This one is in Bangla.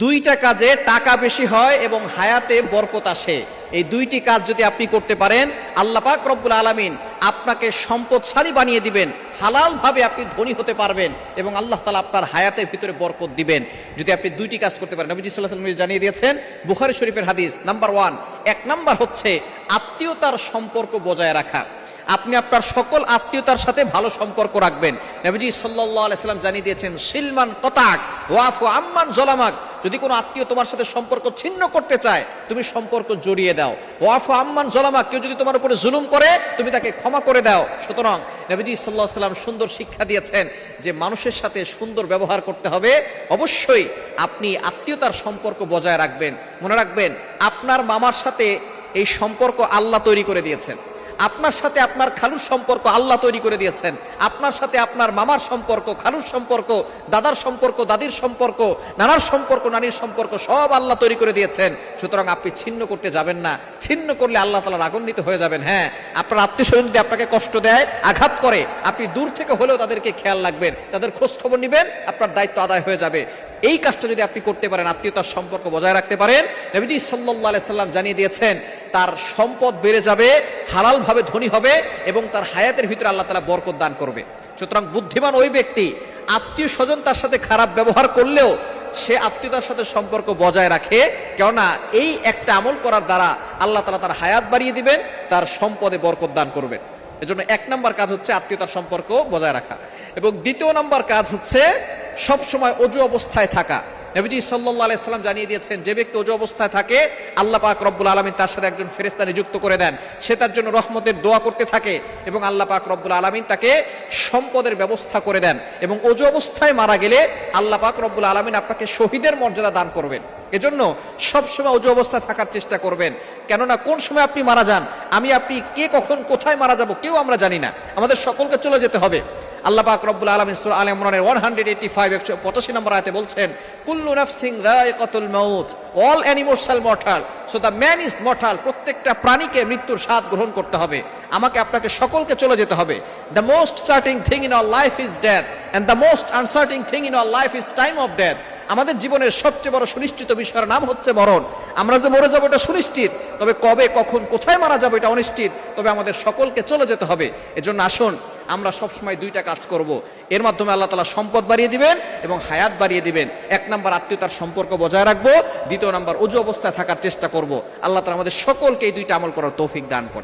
দুইটা কাজে টাকা বেশি হয় এবং হায়াতে বরকত আসে। এই দুইটি কাজ যদি আপনি করতে পারেন, আল্লাহ পাক রব্বুল আলামিন আপনাকে সম্পদশালী বানিয়ে দিবেন, হালাল ভাবে আপনি ধনী হতে পারবেন এবং আল্লাহ তাআলা আপনার হায়াতের ভিতরে বরকত দিবেন যদি আপনি দুইটি কাজ করতে পারেন। নবী সাল্লাল্লাহু আলাইহি ওয়াসাল্লাম জানিয়ে দিয়েছেন, বুখারী শরীফের হাদিস নাম্বার 1, এক নাম্বার হচ্ছে আত্মীয়তার সম্পর্ক বজায় রাখা। আপনি আপনার সকল আত্মীয়তার সাথে ভালো সম্পর্ক রাখবেন। নবীজি সাল্লাল্লাহু আলাইহি ওয়াসাল্লাম জানিয়ে দিয়েছেন, সিলমান কতাক ওয়াফু আম্মান জলামাক। যদি কোনো আত্মীয় তোমার সাথে সম্পর্ক ছিন্ন করতে চায়, তুমি সম্পর্ক জড়িয়ে দাও। ওয়াফু আম্মান জলামাক, কেউ যদি তোমার উপরে জুলুম করে, তুমি তাকে ক্ষমা করে দাও। সুতরাং নবীজি সাল্লাল্লাহু আলাইহি ওয়াসাল্লাম সুন্দর শিক্ষা দিয়েছেন যে মানুষের সাথে সুন্দর ব্যবহার করতে হবে। অবশ্যই আপনি আত্মীয়তার সম্পর্ক বজায় রাখবেন। মনে রাখবেন, আপনার মামার সাথে এই সম্পর্ক আল্লাহ তৈরি করে দিয়েছেন, আপনার সাথে আপনার খালুর সম্পর্ক আল্লাহ তৈরি করে দিয়েছেন, আপনার সাথে আপনার মামার সম্পর্ক, খালুর সম্পর্ক, দাদার সম্পর্ক, দাদির সম্পর্ক, নানার সম্পর্ক, নানির সম্পর্ক সব আল্লাহ তৈরি করে দিয়েছেন। সুতরাং আপনি ছিন্ন করতে যাবেন না। ছিন্ন করলে আল্লাহ তাআলা রাগান্বিত হয়ে যাবেন। হ্যাঁ, আপনার আত্মীয় স্বজন যদি আপনাকে কষ্ট দেয়, আঘাত করে, আপনি দূর থেকে হলেও তাদেরকে খেয়াল রাখবেন, তাদের খোঁজ খবর নেবেন, আপনার দায়িত্ব আদায় হয়ে যাবে। এই কাজটা যদি আপনি করতে পারেন, আত্মীয়তার সম্পর্ক বজায় রাখতে পারেন, নবীজি সাল্লাল্লাহু আলাইহি সাল্লাম জানিয়ে দিয়েছেন তার সম্পদ বেড়ে যাবে, হালাল ভাবে ধনী হবে এবং তার হায়াতের ভিতরে আল্লাহ তাআলা বরকত দান করবে। সুতরাং বুদ্ধিমান ওই ব্যক্তি আত্মীয় স্বজন তার সাথে খারাপ ব্যবহার করলেও সে আত্মীয়তার সাথে সম্পর্ক বজায় রাখে, কেননা এই একটা আমল করার দ্বারা আল্লাহ তাআলা তার হায়াত বাড়িয়ে দিবেন, তার সম্পদে বরকত দান করবেন। এজন্য এক নাম্বার কাজ হচ্ছে আত্মীয়তার সম্পর্ক বজায় রাখা। এবং দ্বিতীয় নাম্বার কাজ হচ্ছে সব সময় ওযু অবস্থায় থাকা। নবীজি সাল্লাল্লাহু আলাইহি সাল্লাম জানিয়ে দিয়েছেন, যে ব্যক্তি ওযু অবস্থায় থাকে, আল্লাহ পাক রব্বুল আলামিন তার সাথে একজন ফেরেশতা নিযুক্ত করে দেন। সে তার জন্য রহমতের দোয়া করতে থাকে এবং আল্লাহ পাক রব্বুল আলামিন তাকে সম্পদের ব্যবস্থা করে দেন। এবং ওযু অবস্থায় মারা গেলে আল্লাহ পাক রব্বুল আলামিন আপনাকে শহীদের মর্যাদা দান করবেন। এজন্য সবসময় ওযু অবস্থায় থাকার চেষ্টা করবেন, কেননা কোন সময় আপনি মারা যান, আমি আপনি কে কখন কোথায় মারা যাব কেউ আমরা জানি না। আমাদের সকলকে চলে যেতে হবে। আল্লাহ পাক রব্বুল আলামিন সূরা আলে ইমরানের 185 185 নম্বর আয়াতে বলছেন, কুল্লু নাফসিন যায়িকাতুল মাউত, all animals R mortal, so the man is mortal. প্রত্যেকটা প্রাণীকে মৃত্যুর স্বাদ গ্রহণ করতে হবে। আমাকে আপনাকে সকলকে চলে যেতে হবে। The most certain thing in our life is death and the most uncertain thing in our life is time of death. আমাদের জীবনের সবচেয়ে বড় সুনিশ্চিত বিষয়ের নাম হচ্ছে মরণ। আমরা যে মরে যাবো এটা সুনিশ্চিত, তবে কবে, কখন, কোথায় মারা যাবো এটা অনিশ্চিত। তবে আমাদের সকলকে চলে যেতে হবে। এজন্য আসুন আমরা সবসময় দুইটা কাজ করব। এর মাধ্যমে আল্লাহ তাআলা সম্পদ বাড়িয়ে দিবেন এবং হায়াত বাড়িয়ে দিবেন। এক নাম্বার আত্মীয়তার সম্পর্ক বজায় রাখবো, দ্বিতীয় নাম্বার ওযু অবস্থায় থাকার চেষ্টা করব। আল্লাহ তাআলা আমাদের সকলকে এই দুইটা আমল করার তৌফিক দান করেন।